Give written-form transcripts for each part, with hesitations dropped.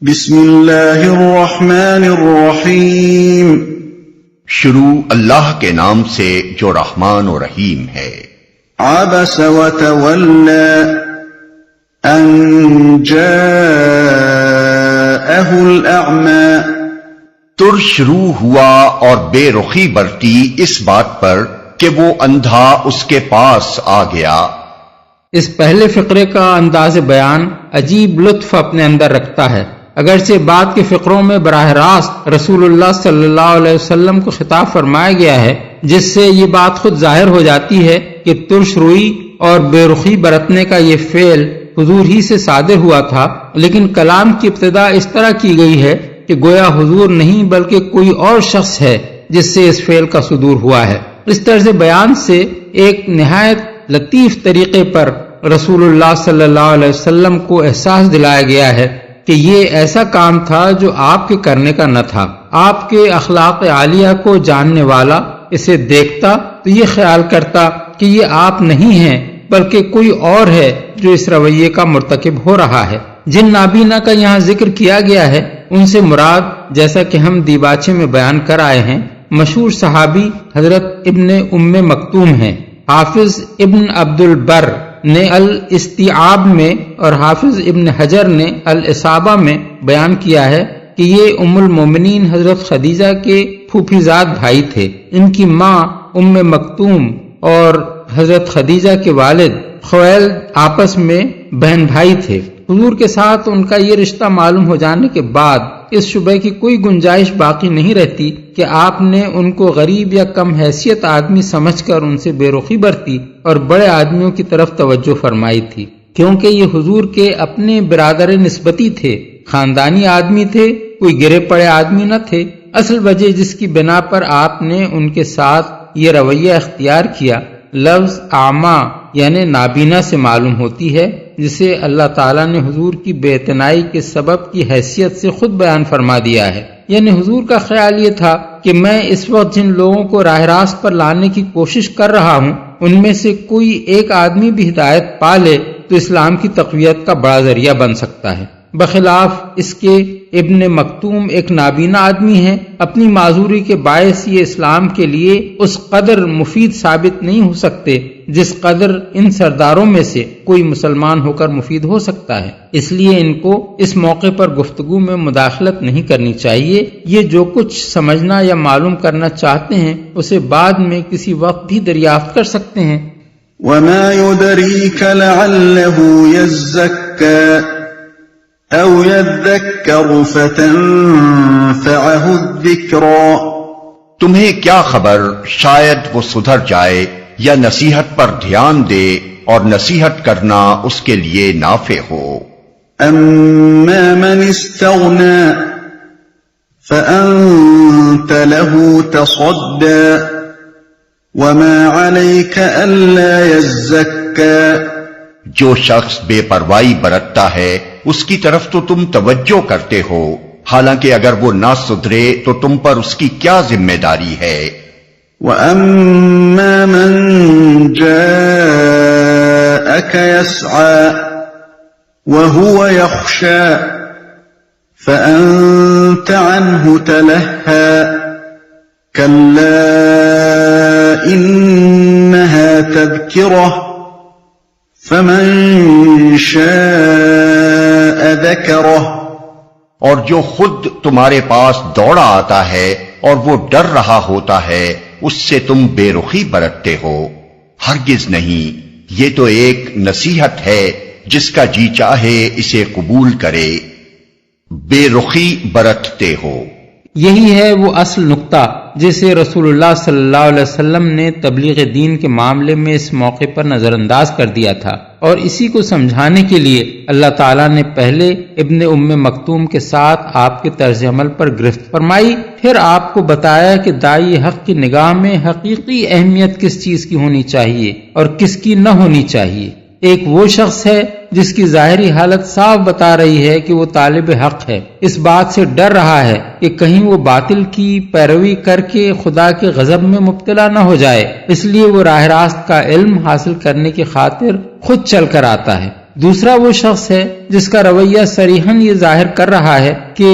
بسم اللہ الرحمن الرحیم شروع اللہ کے نام سے جو رحمان و رحیم ہے۔ عبس وتولى ان جاءه الأعمى، ترش روح ہوا اور بے رخی برتی اس بات پر کہ وہ اندھا اس کے پاس آ گیا۔ اس پہلے فقرے کا انداز بیان عجیب لطف اپنے اندر رکھتا ہے۔ اگرچہ بعد کے فقروں میں براہ راست رسول اللہ صلی اللہ علیہ وسلم کو خطاب فرمایا گیا ہے، جس سے یہ بات خود ظاہر ہو جاتی ہے کہ ترش روئی اور بے رخی برتنے کا یہ فعل حضور ہی سے صادر ہوا تھا، لیکن کلام کی ابتدا اس طرح کی گئی ہے کہ گویا حضور نہیں بلکہ کوئی اور شخص ہے جس سے اس فعل کا صدور ہوا ہے۔ اس طرز بیان سے ایک نہایت لطیف طریقے پر رسول اللہ صلی اللہ علیہ وسلم کو احساس دلایا گیا ہے کہ یہ ایسا کام تھا جو آپ کے کرنے کا نہ تھا۔ آپ کے اخلاق عالیہ کو جاننے والا اسے دیکھتا تو یہ خیال کرتا کہ یہ آپ نہیں ہیں بلکہ کوئی اور ہے جو اس رویے کا مرتکب ہو رہا ہے۔ جن نابینا کا یہاں ذکر کیا گیا ہے ان سے مراد، جیسا کہ ہم دیباچے میں بیان کر آئے ہیں، مشہور صحابی حضرت ابن ام مکتوم ہیں۔ حافظ ابن عبد البر نے الاستیعاب میں اور حافظ ابن حجر نے الاصابہ میں بیان کیا ہے کہ یہ ام المومنین حضرت خدیجہ کے پھوپھیزاد بھائی تھے۔ ان کی ماں ام مکتوم اور حضرت خدیجہ کے والد خویلد آپس میں بہن بھائی تھے۔ حضور کے ساتھ ان کا یہ رشتہ معلوم ہو جانے کے بعد اس شبہ کی کوئی گنجائش باقی نہیں رہتی کہ آپ نے ان کو غریب یا کم حیثیت آدمی سمجھ کر ان سے بے رخی برتی اور بڑے آدمیوں کی طرف توجہ فرمائی تھی، کیونکہ یہ حضور کے اپنے برادر نسبتی تھے، خاندانی آدمی تھے، کوئی گرے پڑے آدمی نہ تھے۔ اصل وجہ جس کی بنا پر آپ نے ان کے ساتھ یہ رویہ اختیار کیا لفظ اعمیٰ یعنی نابینا سے معلوم ہوتی ہے، جسے اللہ تعالیٰ نے حضور کی بے اعتنائی کے سبب کی حیثیت سے خود بیان فرما دیا ہے۔ یعنی حضور کا خیال یہ تھا کہ میں اس وقت جن لوگوں کو راہ راست پر لانے کی کوشش کر رہا ہوں ان میں سے کوئی ایک آدمی بھی ہدایت پا لے تو اسلام کی تقویت کا بڑا ذریعہ بن سکتا ہے۔ بخلاف اس کے ابن مکتوم ایک نابینا آدمی ہے، اپنی معذوری کے باعث یہ اسلام کے لیے اس قدر مفید ثابت نہیں ہو سکتے جس قدر ان سرداروں میں سے کوئی مسلمان ہو کر مفید ہو سکتا ہے۔ اس لیے ان کو اس موقع پر گفتگو میں مداخلت نہیں کرنی چاہیے۔ یہ جو کچھ سمجھنا یا معلوم کرنا چاہتے ہیں اسے بعد میں کسی وقت بھی دریافت کر سکتے ہیں۔ وما يدريك لعله يزكى او يذكر فتنفعه الذكرى، تمہیں کیا خبر شاید وہ سدھر جائے یا نصیحت پر دھیان دے اور نصیحت کرنا اس کے لیے نافع ہو۔ اما من استغنى فانت له تصدى وما عليك الا يزكى، جو شخص بے پرواہی برتتا ہے اس کی طرف تو تم توجہ کرتے ہو، حالانکہ اگر وہ نہ سدھرے تو تم پر اس کی کیا ذمہ داری ہے۔ وَأَمَّا مَن جَاءَكَ يَسْعَى وَهُوَ يَخْشَى فَأَنتَ عَنْهُ تَلَهَّى كَلَّا إِنَّهَا تَذْكِرَةٌ فَمَن شَاءَ ذَكَرَهُ، اور جو خود تمہارے پاس دوڑا آتا ہے اور وہ ڈر رہا ہوتا ہے اس سے تم بے رخی برتتے ہو۔ ہرگز نہیں، یہ تو ایک نصیحت ہے، جس کا جی چاہے اسے قبول کرے، بے رخی برتتے ہو۔ یہی ہے وہ اصل نقطہ جسے رسول اللہ صلی اللہ علیہ وسلم نے تبلیغ دین کے معاملے میں اس موقع پر نظر انداز کر دیا تھا، اور اسی کو سمجھانے کے لیے اللہ تعالیٰ نے پہلے ابن ام مکتوم کے ساتھ آپ کے طرز عمل پر گرفت فرمائی، پھر آپ کو بتایا کہ داعی حق کی نگاہ میں حقیقی اہمیت کس چیز کی ہونی چاہیے اور کس کی نہ ہونی چاہیے۔ ایک وہ شخص ہے جس کی ظاہری حالت صاف بتا رہی ہے کہ وہ طالب حق ہے، اس بات سے ڈر رہا ہے کہ کہیں وہ باطل کی پیروی کر کے خدا کے غضب میں مبتلا نہ ہو جائے، اس لیے وہ راہ راست کا علم حاصل کرنے کی خاطر خود چل کر آتا ہے۔ دوسرا وہ شخص ہے جس کا رویہ صریحاً یہ ظاہر کر رہا ہے کہ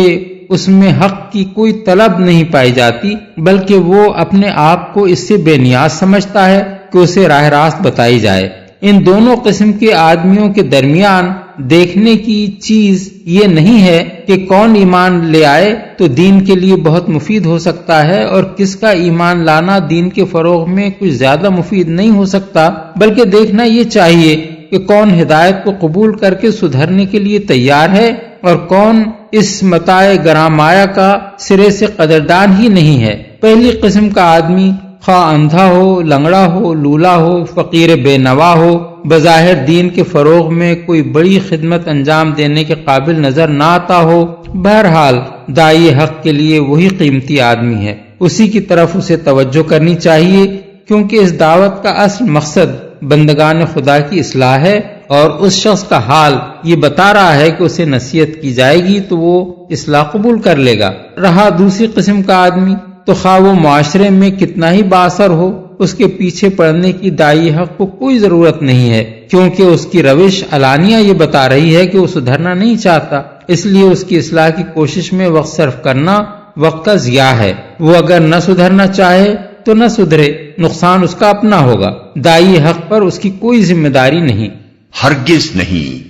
اس میں حق کی کوئی طلب نہیں پائی جاتی، بلکہ وہ اپنے آپ کو اس سے بے نیاز سمجھتا ہے کہ اسے راہ راست بتائی جائے۔ ان دونوں قسم کے آدمیوں کے درمیان دیکھنے کی چیز یہ نہیں ہے کہ کون ایمان لے آئے تو دین کے لیے بہت مفید ہو سکتا ہے اور کس کا ایمان لانا دین کے فروغ میں کچھ زیادہ مفید نہیں ہو سکتا، بلکہ دیکھنا یہ چاہیے کہ کون ہدایت کو قبول کر کے سدھرنے کے لیے تیار ہے اور کون اس متاع گرامایا کا سرے سے قدردان ہی نہیں ہے۔ پہلی قسم کا آدمی خواہ اندھا ہو، لنگڑا ہو، لولا ہو، فقیر بے نوا ہو، بظاہر دین کے فروغ میں کوئی بڑی خدمت انجام دینے کے قابل نظر نہ آتا ہو، بہرحال داعی حق کے لیے وہی قیمتی آدمی ہے، اسی کی طرف اسے توجہ کرنی چاہیے، کیونکہ اس دعوت کا اصل مقصد بندگان خدا کی اصلاح ہے، اور اس شخص کا حال یہ بتا رہا ہے کہ اسے نصیحت کی جائے گی تو وہ اصلاح قبول کر لے گا۔ رہا دوسری قسم کا آدمی تو خواہ وہ معاشرے میں کتنا ہی بااثر ہو، اس کے پیچھے پڑنے کی داعی حق کو کوئی ضرورت نہیں ہے، کیونکہ اس کی روش علانیہ یہ بتا رہی ہے کہ وہ سدھرنا نہیں چاہتا، اس لیے اس کی اصلاح کی کوشش میں وقت صرف کرنا وقت کا ضیاع ہے۔ وہ اگر نہ سدھرنا چاہے تو نہ سدھرے، نقصان اس کا اپنا ہوگا، داعی حق پر اس کی کوئی ذمہ داری نہیں۔ ہرگز نہیں،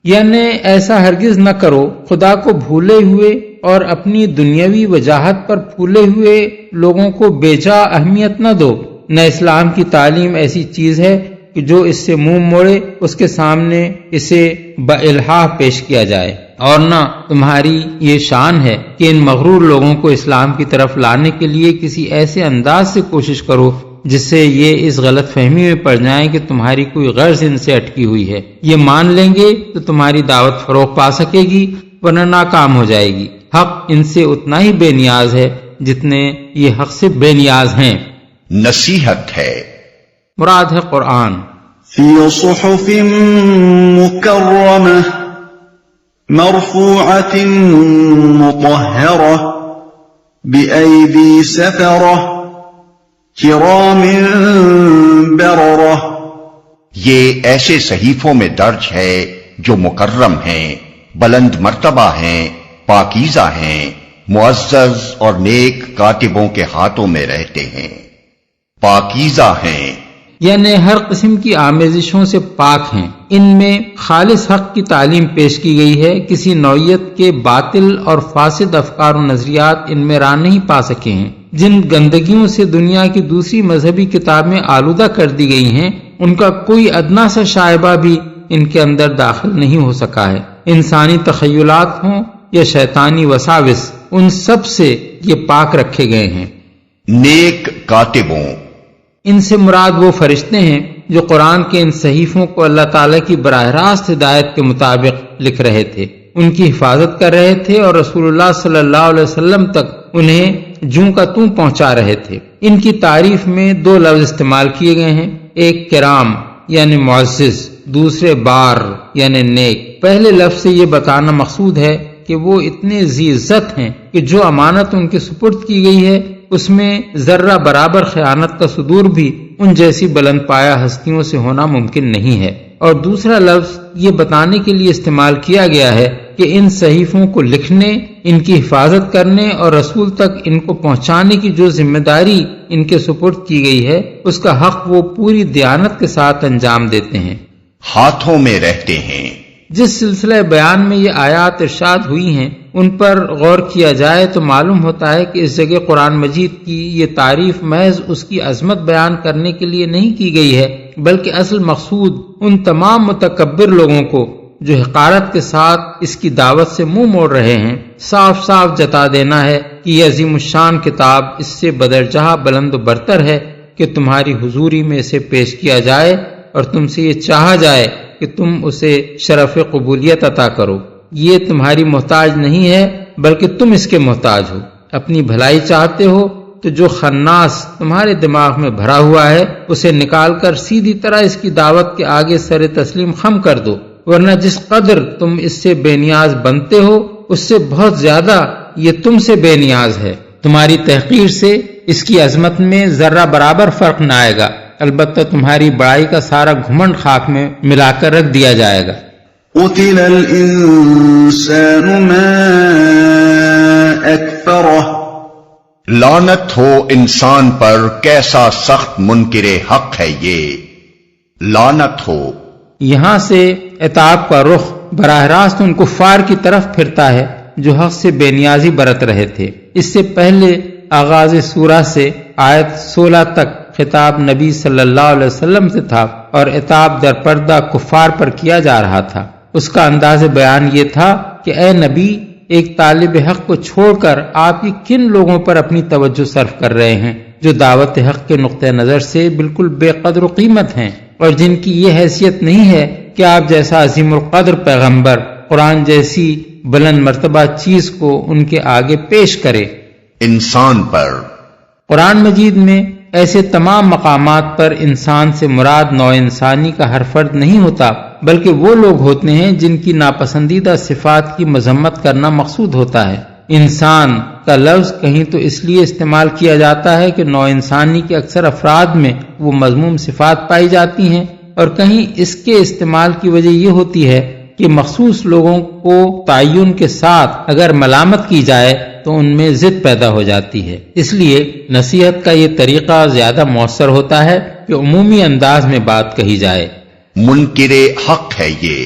یعنی ایسا ہرگز نہ کرو، خدا کو بھولے ہوئے اور اپنی دنیاوی وجاہت پر پھولے ہوئے لوگوں کو بے جا اہمیت نہ دو۔ نہ اسلام کی تعلیم ایسی چیز ہے کہ جو اس سے منہ موڑے اس کے سامنے اسے بالحاح پیش کیا جائے، اور نہ تمہاری یہ شان ہے کہ ان مغرور لوگوں کو اسلام کی طرف لانے کے لیے کسی ایسے انداز سے کوشش کرو جس سے یہ اس غلط فہمی میں پڑ جائیں کہ تمہاری کوئی غرض ان سے اٹکی ہوئی ہے۔ یہ مان لیں گے تو تمہاری دعوت فروغ پا سکے گی، ورنہ ناکام ہو جائے گی۔ حق ان سے اتنا ہی بے نیاز ہے جتنے یہ حق سے بے نیاز ہیں۔ نصیحت ہے، مراد ہے قرآن۔ فی صحف مکرمہ مرفوعۃ مطہرہ بأیدی سفرہ کرام بررہ۔ یہ ایسے صحیفوں میں درج ہے جو مکرم ہیں، بلند مرتبہ ہیں، پاکیزہ ہیں، معزز اور نیک کاتبوں کے ہاتھوں میں رہتے ہیں، پاکیزہ ہیں، یعنی ہر قسم کی آمیزشوں سے پاک ہیں۔ ان میں خالص حق کی تعلیم پیش کی گئی ہے، کسی نوعیت کے باطل اور فاسد افکار و نظریات ان میں راہ نہیں پا سکے ہیں۔ جن گندگیوں سے دنیا کی دوسری مذہبی کتابیں آلودہ کر دی گئی ہیں، ان کا کوئی ادنا سا شائبہ بھی ان کے اندر داخل نہیں ہو سکا ہے۔ انسانی تخیلات ہوں یا شیطانی وساوس، ان سب سے یہ پاک رکھے گئے ہیں۔ نیک کاتبوں، ان سے مراد وہ فرشتے ہیں جو قرآن کے ان صحیفوں کو اللہ تعالیٰ کی براہ راست ہدایت کے مطابق لکھ رہے تھے، ان کی حفاظت کر رہے تھے اور رسول اللہ صلی اللہ علیہ وسلم تک انہیں جوں کا توں پہنچا رہے تھے۔ ان کی تعریف میں دو لفظ استعمال کیے گئے ہیں، ایک کرام یعنی معزز، دوسرے بار یعنی نیک۔ پہلے لفظ سے یہ بتانا مقصود ہے کہ وہ اتنے ذی عزت ہیں کہ جو امانت ان کے سپرد کی گئی ہے اس میں ذرہ برابر خیانت کا صدور بھی ان جیسی بلند پایہ ہستیوں سے ہونا ممکن نہیں ہے۔ اور دوسرا لفظ یہ بتانے کے لیے استعمال کیا گیا ہے کہ ان صحیفوں کو لکھنے، ان کی حفاظت کرنے اور رسول تک ان کو پہنچانے کی جو ذمہ داری ان کے سپرد کی گئی ہے اس کا حق وہ پوری دیانت کے ساتھ انجام دیتے ہیں، ہاتھوں میں رہتے ہیں۔ جس سلسلہ بیان میں یہ آیات ارشاد ہوئی ہیں ان پر غور کیا جائے تو معلوم ہوتا ہے کہ اس جگہ قرآن مجید کی یہ تعریف محض اس کی عظمت بیان کرنے کے لیے نہیں کی گئی ہے، بلکہ اصل مقصود ان تمام متکبر لوگوں کو جو حقارت کے ساتھ اس کی دعوت سے منہ موڑ رہے ہیں صاف صاف جتا دینا ہے کہ یہ عظیم الشان کتاب اس سے بدرجہ بلند و برتر ہے کہ تمہاری حضوری میں اسے پیش کیا جائے اور تم سے یہ چاہا جائے کہ تم اسے شرف قبولیت عطا کرو۔ یہ تمہاری محتاج نہیں ہے بلکہ تم اس کے محتاج ہو۔ اپنی بھلائی چاہتے ہو تو جو خناس تمہارے دماغ میں بھرا ہوا ہے اسے نکال کر سیدھی طرح اس کی دعوت کے آگے سر تسلیم خم کر دو، ورنہ جس قدر تم اس سے بے نیاز بنتے ہو اس سے بہت زیادہ یہ تم سے بے نیاز ہے۔ تمہاری تحقیر سے اس کی عظمت میں ذرہ برابر فرق نہ آئے گا، البتہ تمہاری بڑائی کا سارا گھمنڈ خاک میں ملا کر رکھ دیا جائے گا۔ قتل الإنسان ما أكفره لعنت ہو انسان پر، کیسا سخت منکر حق ہے یہ، لعنت ہو۔ یہاں سے عتاب کا رخ براہ راست ان کفار کی طرف پھرتا ہے جو حق سے بے نیازی برت رہے تھے۔ اس سے پہلے آغاز سورہ سے آیت 16 تک خطاب نبی صلی اللہ علیہ وسلم سے تھا اور عتاب در پردہ کفار پر کیا جا رہا تھا۔ اس کا انداز بیان یہ تھا کہ اے نبی، ایک طالب حق کو چھوڑ کر آپ یہ کن لوگوں پر اپنی توجہ صرف کر رہے ہیں جو دعوت حق کے نقطہ نظر سے بالکل بے قدر و قیمت ہیں اور جن کی یہ حیثیت نہیں ہے کہ آپ جیسا عظیم القدر پیغمبر قرآن جیسی بلند مرتبہ چیز کو ان کے آگے پیش کرے۔ انسان پر قرآن مجید میں ایسے تمام مقامات پر انسان سے مراد نوع انسانی کا ہر فرد نہیں ہوتا، بلکہ وہ لوگ ہوتے ہیں جن کی ناپسندیدہ صفات کی مذمت کرنا مقصود ہوتا ہے۔ انسان کا لفظ کہیں تو اس لیے استعمال کیا جاتا ہے کہ نوع انسانی کے اکثر افراد میں وہ مذموم صفات پائی جاتی ہیں، اور کہیں اس کے استعمال کی وجہ یہ ہوتی ہے کہ مخصوص لوگوں کو تعین کے ساتھ اگر ملامت کی جائے تو ان میں ضد پیدا ہو جاتی ہے۔ اس لیے نصیحت کا یہ طریقہ زیادہ مؤثر ہوتا ہے کہ عمومی انداز میں بات کہی جائے۔ منکر حق ہے یہ۔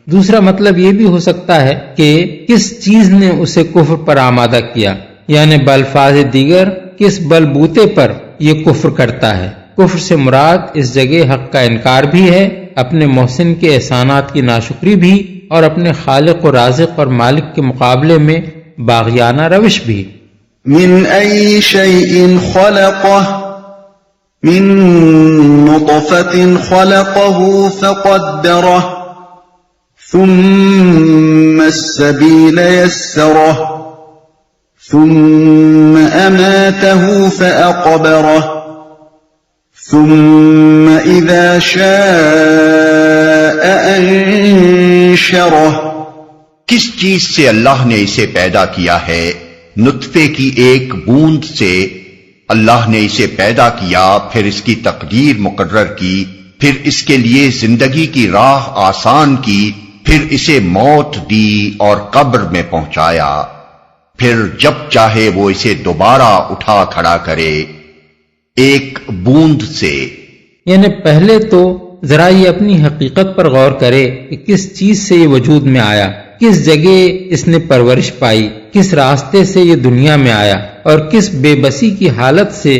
دوسرا مطلب یہ بھی ہو سکتا ہے کہ کس چیز نے اسے کفر پر آمادہ کیا، یعنی بالفاظ دیگر کس بلبوتے پر یہ کفر کرتا ہے۔ کفر سے مراد اس جگہ حق کا انکار بھی ہے، اپنے محسن کے احسانات کی ناشکری بھی، اور اپنے خالق و رازق اور مالک کے مقابلے میں باغیانہ روش بھی۔ من أي شيء خلقه من نطفة خلقه فقدره ثم السبيل يسره ثم أماته فأقبره ثم إذا شاء أنشره۔ کس چیز سے اللہ نے اسے پیدا کیا ہے؟ نطفے کی ایک بوند سے اللہ نے اسے پیدا کیا، پھر اس کی تقدیر مقرر کی، پھر اس کے لیے زندگی کی راہ آسان کی، پھر اسے موت دی اور قبر میں پہنچایا، پھر جب چاہے وہ اسے دوبارہ اٹھا کھڑا کرے۔ ایک بوند سے، یعنی پہلے تو ذرا یہ اپنی حقیقت پر غور کرے کہ کس چیز سے یہ وجود میں آیا، کس جگہ اس نے پرورش پائی، کس راستے سے یہ دنیا میں آیا، اور کس بے بسی کی حالت سے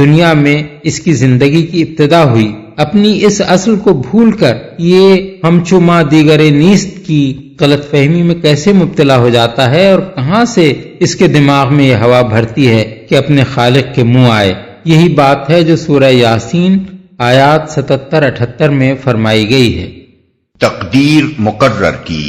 دنیا میں اس کی زندگی کی ابتدا ہوئی۔ اپنی اس اصل کو بھول کر یہ ہم چما دیگر نیست کی غلط فہمی میں کیسے مبتلا ہو جاتا ہے، اور کہاں سے اس کے دماغ میں یہ ہوا بھرتی ہے کہ اپنے خالق کے منہ آئے۔ یہی بات ہے جو سورہ یاسین آیات 77-78 میں فرمائی گئی ہے۔ تقدیر مقرر کی،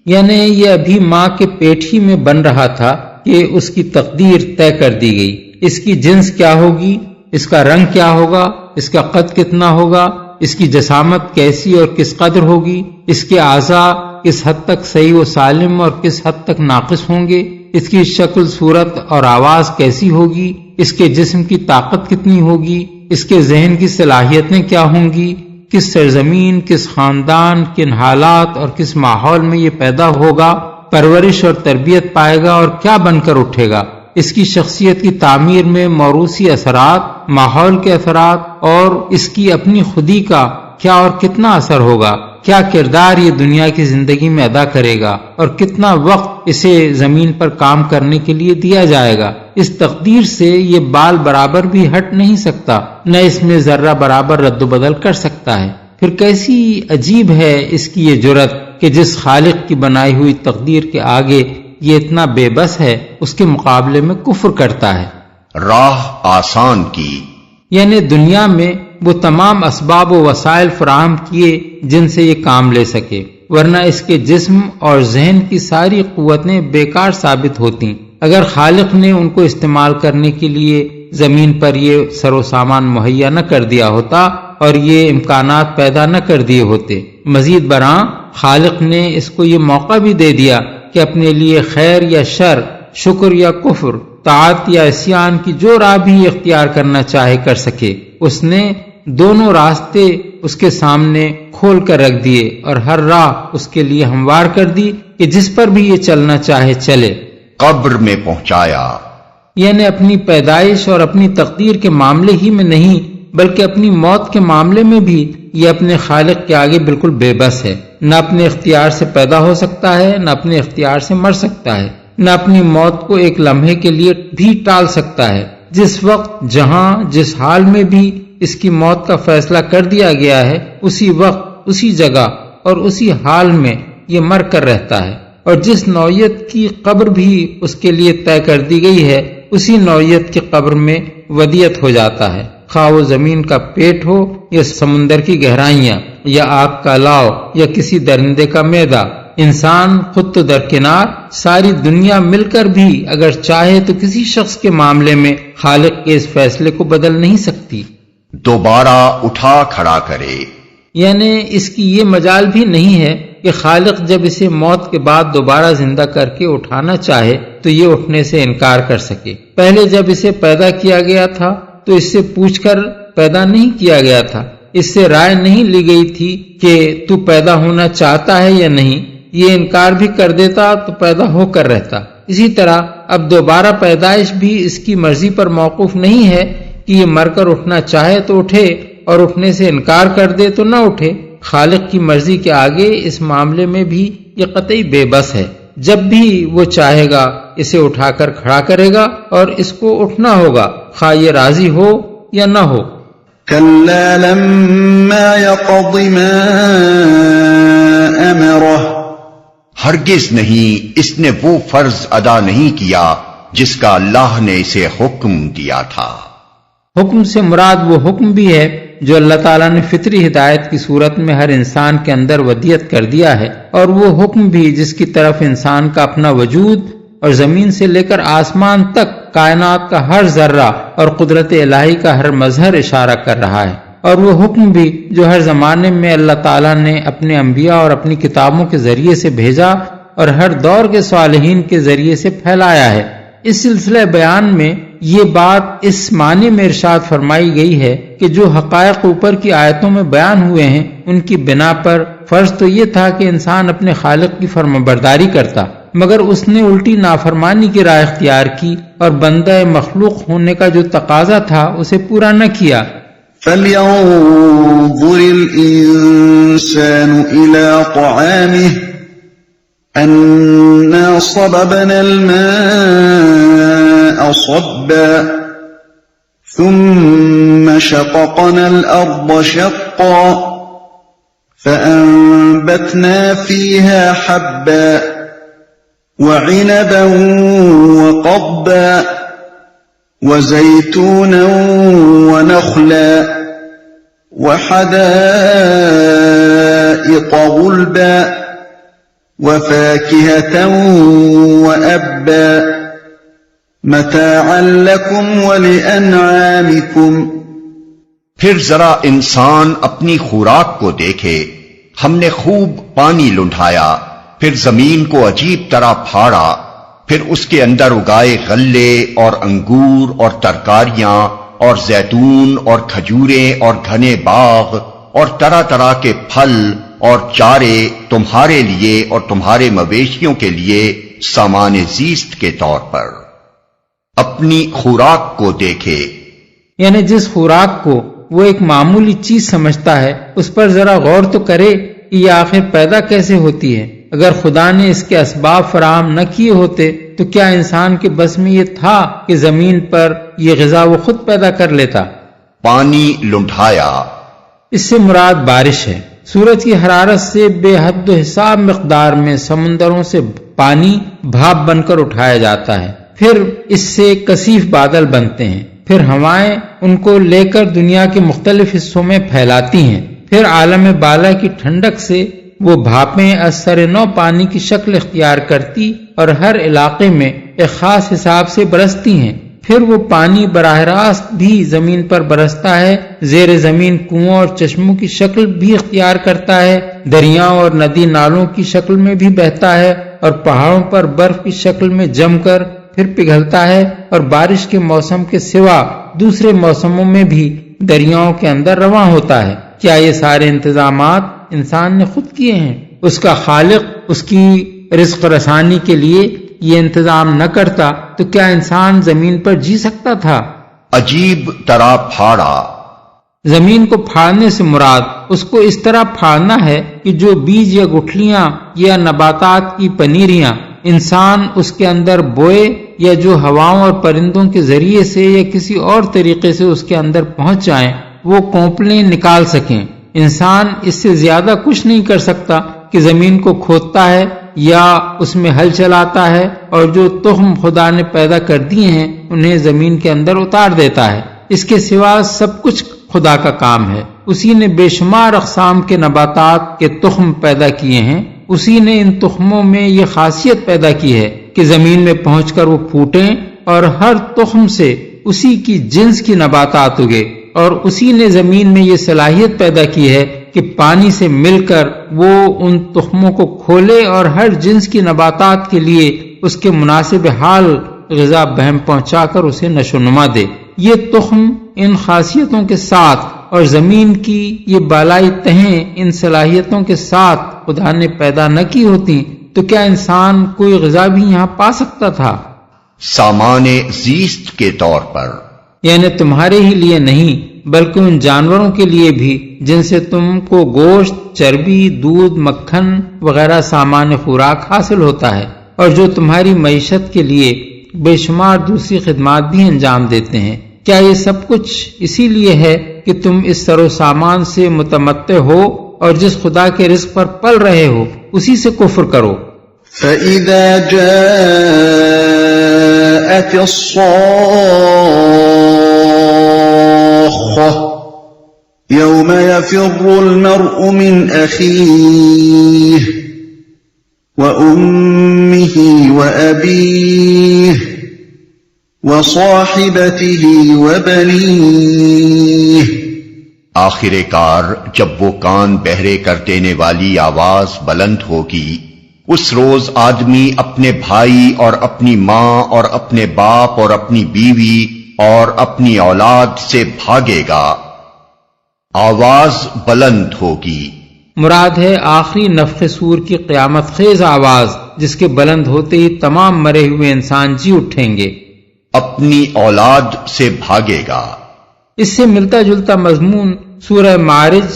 یعنی یہ ابھی ماں کے پیٹ ہی میں بن رہا تھا کہ اس کی تقدیر طے کر دی گئی۔ اس کی جنس کیا ہوگی، اس کا رنگ کیا ہوگا، اس کا قد کتنا ہوگا، اس کی جسامت کیسی اور کس قدر ہوگی، اس کے اعضاء کس حد تک صحیح و سالم اور کس حد تک ناقص ہوں گے، اس کی شکل صورت اور آواز کیسی ہوگی، اس کے جسم کی طاقت کتنی ہوگی، اس کے ذہن کی صلاحیتیں کیا ہوں گی، کس سرزمین، کس خاندان، کن حالات اور کس ماحول میں یہ پیدا ہوگا، پرورش اور تربیت پائے گا اور کیا بن کر اٹھے گا، اس کی شخصیت کی تعمیر میں موروثی اثرات، ماحول کے اثرات اور اس کی اپنی خودی کا کیا اور کتنا اثر ہوگا، کیا کردار یہ دنیا کی زندگی میں ادا کرے گا اور کتنا وقت اسے زمین پر کام کرنے کے لیے دیا جائے گا۔ اس تقدیر سے یہ بال برابر بھی ہٹ نہیں سکتا، نہ اس میں ذرہ برابر رد و بدل کر سکتا ہے۔ پھر کیسی عجیب ہے اس کی یہ جرت کہ جس خالق کی بنائی ہوئی تقدیر کے آگے یہ اتنا بے بس ہے، اس کے مقابلے میں کفر کرتا ہے۔ راہ آسان کی، یعنی دنیا میں وہ تمام اسباب و وسائل فراہم کیے جن سے یہ کام لے سکے، ورنہ اس کے جسم اور ذہن کی ساری قوتیں بیکار ثابت ہوتی اگر خالق نے ان کو استعمال کرنے کے لیے زمین پر یہ سر و سامان مہیا نہ کر دیا ہوتا اور یہ امکانات پیدا نہ کر دیے ہوتے۔ مزید برآں خالق نے اس کو یہ موقع بھی دے دیا کہ اپنے لیے خیر یا شر، شکر یا کفر، طاعت یا عصیان کی جو راہ بھی اختیار کرنا چاہے کر سکے۔ اس نے دونوں راستے اس کے سامنے کھول کر رکھ دیے اور ہر راہ اس کے لیے ہموار کر دی کہ جس پر بھی یہ چلنا چاہے چلے۔ قبر میں پہنچایا، یعنی اپنی پیدائش اور اپنی تقدیر کے معاملے ہی میں نہیں بلکہ اپنی موت کے معاملے میں بھی یہ اپنے خالق کے آگے بالکل بے بس ہے۔ نہ اپنے اختیار سے پیدا ہو سکتا ہے، نہ اپنے اختیار سے مر سکتا ہے، نہ اپنی موت کو ایک لمحے کے لیے بھی ٹال سکتا ہے۔ جس وقت، جہاں، جس حال میں بھی اس کی موت کا فیصلہ کر دیا گیا ہے، اسی وقت، اسی جگہ اور اسی حال میں یہ مر کر رہتا ہے، اور جس نوعیت کی قبر بھی اس کے لیے طے کر دی گئی ہے اسی نوعیت کی قبر میں ودیت ہو جاتا ہے، خواہ وہ زمین کا پیٹ ہو یا سمندر کی گہرائیاں یا آگ کا لاؤ یا کسی درندے کا میدا۔ انسان خود تو درکنار، ساری دنیا مل کر بھی اگر چاہے تو کسی شخص کے معاملے میں خالق کے اس فیصلے کو بدل نہیں سکتی۔ دوبارہ اٹھا کھڑا کرے، یعنی اس کی یہ مجال بھی نہیں ہے کہ خالق جب اسے موت کے بعد دوبارہ زندہ کر کے اٹھانا چاہے تو یہ اٹھنے سے انکار کر سکے۔ پہلے جب اسے پیدا کیا گیا تھا تو اس سے پوچھ کر پیدا نہیں کیا گیا تھا، اس سے رائے نہیں لی گئی تھی کہ تو پیدا ہونا چاہتا ہے یا نہیں، یہ انکار بھی کر دیتا تو پیدا ہو کر رہتا۔ اسی طرح اب دوبارہ پیدائش بھی اس کی مرضی پر موقوف نہیں ہے کہ یہ مر کر اٹھنا چاہے تو اٹھے اور اٹھنے سے انکار کر دے تو نہ اٹھے۔ خالق کی مرضی کے آگے اس معاملے میں بھی یہ قطعی بے بس ہے۔ جب بھی وہ چاہے گا اسے اٹھا کر کھڑا کرے گا اور اس کو اٹھنا ہوگا، خواہ یہ راضی ہو یا نہ ہو۔ كلا لما يقض ما أمره ہرگز نہیں، اس نے وہ فرض ادا نہیں کیا جس کا اللہ نے اسے حکم دیا تھا۔ حکم سے مراد وہ حکم بھی ہے جو اللہ تعالیٰ نے فطری ہدایت کی صورت میں ہر انسان کے اندر ودیت کر دیا ہے، اور وہ حکم بھی جس کی طرف انسان کا اپنا وجود اور زمین سے لے کر آسمان تک کائنات کا ہر ذرہ اور قدرت الہی کا ہر مظہر اشارہ کر رہا ہے، اور وہ حکم بھی جو ہر زمانے میں اللہ تعالیٰ نے اپنے انبیاء اور اپنی کتابوں کے ذریعے سے بھیجا اور ہر دور کے صالحین کے ذریعے سے پھیلایا ہے۔ اس سلسلہ بیان میں یہ بات اس معنی میں ارشاد فرمائی گئی ہے کہ جو حقائق اوپر کی آیتوں میں بیان ہوئے ہیں ان کی بنا پر فرض تو یہ تھا کہ انسان اپنے خالق کی فرمانبرداری کرتا، مگر اس نے الٹی نافرمانی کی راہ اختیار کی اور بندہ مخلوق ہونے کا جو تقاضا تھا اسے پورا نہ کیا۔ فَلْيَنظُرِ الْإِنسَانُ إِلَى طَعَامِهِ أَنَّا صَبَبْنَا الْمَاءَ صَبًّا ثُمَّ شَقَقْنَا الْأَرْضَ شَقًّا فَأَنبَتْنَا فِيهَا حَبًّا وَعِنَبًا وَقَضْبًا وَزَيْتُونًا وَنَخْلًا وَحَدَائِقَ غُلْبًا وَفَاكِهَةً وَأَبًّا مَتَاعًا لَكُمْ وَلِأَنْعَامِكُمْ۔ پھر ذرا انسان اپنی خوراک کو دیکھے، ہم نے خوب پانی لنڈھایا، پھر زمین کو عجیب طرح پھاڑا، پھر اس کے اندر اگائے غلے اور انگور اور ترکاریاں اور زیتون اور کھجوریں اور گھنے باغ اور طرح طرح کے پھل اور چارے تمہارے لیے اور تمہارے مویشیوں کے لیے سامان زیست کے طور پر۔ اپنی خوراک کو دیکھے، یعنی جس خوراک کو وہ ایک معمولی چیز سمجھتا ہے اس پر ذرا غور تو کرے کہ یہ آخر پیدا کیسے ہوتی ہے۔ اگر خدا نے اس کے اسباب فراہم نہ کیے ہوتے تو کیا انسان کے بس میں یہ تھا کہ زمین پر یہ غذا وہ خود پیدا کر لیتا؟ پانی لنڈھایا، اس سے مراد بارش ہے۔ سورج کی حرارت سے بے حد و حساب مقدار میں سمندروں سے پانی بھاپ بن کر اٹھایا جاتا ہے، پھر اس سے کثیف بادل بنتے ہیں، پھر ہوائیں ان کو لے کر دنیا کے مختلف حصوں میں پھیلاتی ہیں، پھر عالم بالا کی ٹھنڈک سے وہ بھاپیں اثر نو پانی کی شکل اختیار کرتی اور ہر علاقے میں ایک خاص حساب سے برستی ہیں، پھر وہ پانی براہ راست بھی زمین پر برستا ہے، زیر زمین کنووں اور چشموں کی شکل بھی اختیار کرتا ہے، دریاؤں اور ندی نالوں کی شکل میں بھی بہتا ہے اور پہاڑوں پر برف کی شکل میں جم کر پھر پگھلتا ہے، اور بارش کے موسم کے سوا دوسرے موسموں میں بھی دریاؤں کے اندر رواں ہوتا ہے۔ کیا یہ سارے انتظامات انسان نے خود کیے ہیں؟ اس کا خالق اس کی رزق رسانی کے لیے یہ انتظام نہ کرتا تو کیا انسان زمین پر جی سکتا تھا؟ عجیب طرح پھاڑا. زمین کو پھاڑنے سے مراد اس کو اس طرح پھاڑنا ہے کہ جو بیج یا گٹھلیاں یا نباتات کی پنیریاں انسان اس کے اندر بوئے یا جو ہواؤں اور پرندوں کے ذریعے سے یا کسی اور طریقے سے اس کے اندر پہنچ جائیں وہ کونپلیں نکال سکیں. انسان اس سے زیادہ کچھ نہیں کر سکتا کہ زمین کو کھودتا ہے یا اس میں ہل چلاتا ہے اور جو تخم خدا نے پیدا کر دیے ہیں انہیں زمین کے اندر اتار دیتا ہے. اس کے سوا سب کچھ خدا کا کام ہے. اسی نے بے شمار اقسام کے نباتات کے تخم پیدا کیے ہیں. اسی نے ان تخموں میں یہ خاصیت پیدا کی ہے کہ زمین میں پہنچ کر وہ پھوٹیں اور ہر تخم سے اسی کی جنس کی نباتات اگے. اور اسی نے زمین میں یہ صلاحیت پیدا کی ہے کہ پانی سے مل کر وہ ان تخموں کو کھولے اور ہر جنس کی نباتات کے لیے اس کے مناسب حال غذا بہم پہنچا کر اسے نشو نما دے. یہ تخم ان خاصیتوں کے ساتھ اور زمین کی یہ بالائی تہیں ان صلاحیتوں کے ساتھ خدا نے پیدا نہ کی ہوتی تو کیا انسان کوئی غذا بھی یہاں پا سکتا تھا؟ سامان زیست کے طور پر، یعنی تمہارے ہی لیے نہیں بلکہ ان جانوروں کے لیے بھی جن سے تم کو گوشت، چربی، دودھ، مکھن وغیرہ سامان خوراک حاصل ہوتا ہے، اور جو تمہاری معیشت کے لیے بے شمار دوسری خدمات بھی انجام دیتے ہیں. کیا یہ سب کچھ اسی لیے ہے کہ تم اس سر و سامان سے متمتع ہو اور جس خدا کے رزق پر پل رہے ہو اسی سے کفر کرو؟ فَإِذَا جَاءَتِ الصَّاخَّةُ يَوْمَ يَفِرُّ الْمَرْءُ مِنْ أَخِيهِ وَأُمِّهِ وَأَبِيهِ وَصَاحِبَتِهِ وَبَنِيهِ. آخر کار جب وہ کان بہرے کر دینے والی آواز بلند ہوگی، اس روز آدمی اپنے بھائی اور اپنی ماں اور اپنے باپ اور اپنی بیوی اور اپنی اولاد سے بھاگے گا. آواز بلند ہوگی مراد ہے آخری نفخ صور کی قیامت خیز آواز، جس کے بلند ہوتے ہی تمام مرے ہوئے انسان جی اٹھیں گے. اپنی اولاد سے بھاگے گا. اس سے ملتا جلتا مضمون سورہ معارج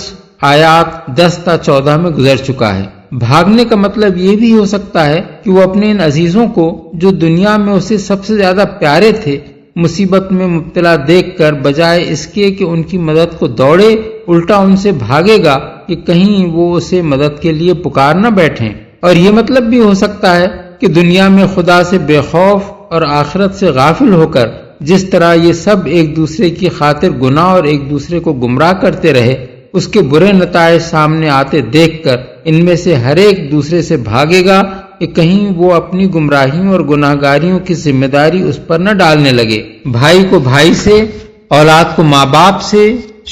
آیات 10 تا 14 میں گزر چکا ہے. بھاگنے کا مطلب یہ بھی ہو سکتا ہے کہ وہ اپنے ان عزیزوں کو جو دنیا میں اسے سب سے زیادہ پیارے تھے مصیبت میں مبتلا دیکھ کر بجائے اس کے کہ ان کی مدد کو دوڑے الٹا ان سے بھاگے گا کہ کہیں وہ اسے مدد کے لیے پکار نہ بیٹھیں. اور یہ مطلب بھی ہو سکتا ہے کہ دنیا میں خدا سے بے خوف اور آخرت سے غافل ہو کر جس طرح یہ سب ایک دوسرے کی خاطر گناہ اور ایک دوسرے کو گمراہ کرتے رہے، اس کے برے نتائج سامنے آتے دیکھ کر ان میں سے ہر ایک دوسرے سے بھاگے گا کہ کہیں وہ اپنی گمراہیوں اور گناہ گاریوں کی ذمہ داری اس پر نہ ڈالنے لگے. بھائی کو بھائی سے، اولاد کو ماں باپ سے،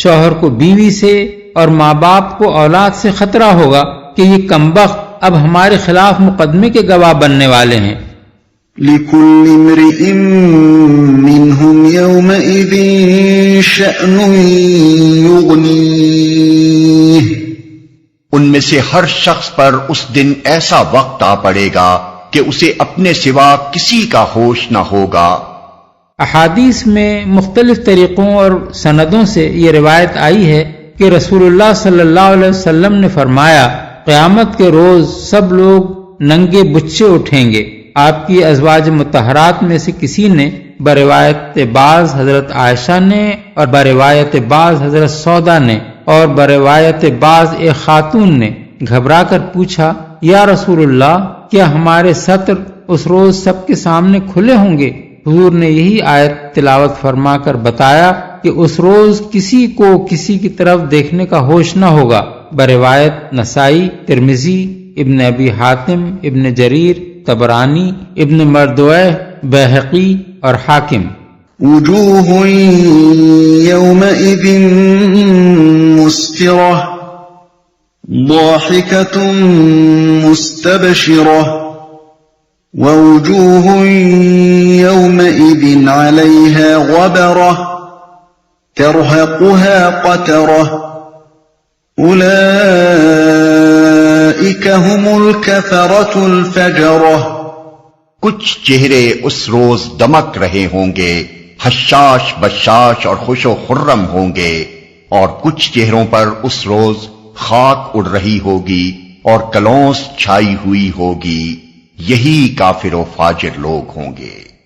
شوہر کو بیوی سے اور ماں باپ کو اولاد سے خطرہ ہوگا کہ یہ کمبخت اب ہمارے خلاف مقدمے کے گواہ بننے والے ہیں. لِكُلِّ امْرِئٍ مِّنْهُمْ يَوْمَئِذٍ شَأْنٌ يُغْنِيهِ. ان میں سے ہر شخص پر اس دن ایسا وقت آ پڑے گا کہ اسے اپنے سوا کسی کا ہوش نہ ہوگا. احادیث میں مختلف طریقوں اور سندوں سے یہ روایت آئی ہے کہ رسول اللہ صلی اللہ علیہ وسلم نے فرمایا قیامت کے روز سب لوگ ننگے بچے اٹھیں گے. آپ کی ازواج مطہرات میں سے کسی نے بروایت بعض حضرت عائشہ نے اور بروایت بعض حضرت سودا نے اور بروایت بعض ایک خاتون نے گھبرا کر پوچھا یا رسول اللہ کیا ہمارے ستر اس روز سب کے سامنے کھلے ہوں گے؟ حضور نے یہی آیت تلاوت فرما کر بتایا کہ اس روز کسی کو کسی کی طرف دیکھنے کا ہوش نہ ہوگا. بروایت نسائی، ترمذی، ابن ابی حاتم، ابن جریر، طبرانی، ابن مردویہ، بیہقی اور حاکم. وجوه يومئذ مسفرة ضاحكة مستبشرة ووجوه يومئذ عليها غبرة ترهقها قترة أولئك هم الكفرة الفجرة کچھ چہرے اس روز دمک رہے ہوں گے، حشاش بشاش اور خوش و خرم ہوں گے، اور کچھ چہروں پر اس روز خاک اڑ رہی ہوگی اور کلونس چھائی ہوئی ہوگی، یہی کافر و فاجر لوگ ہوں گے۔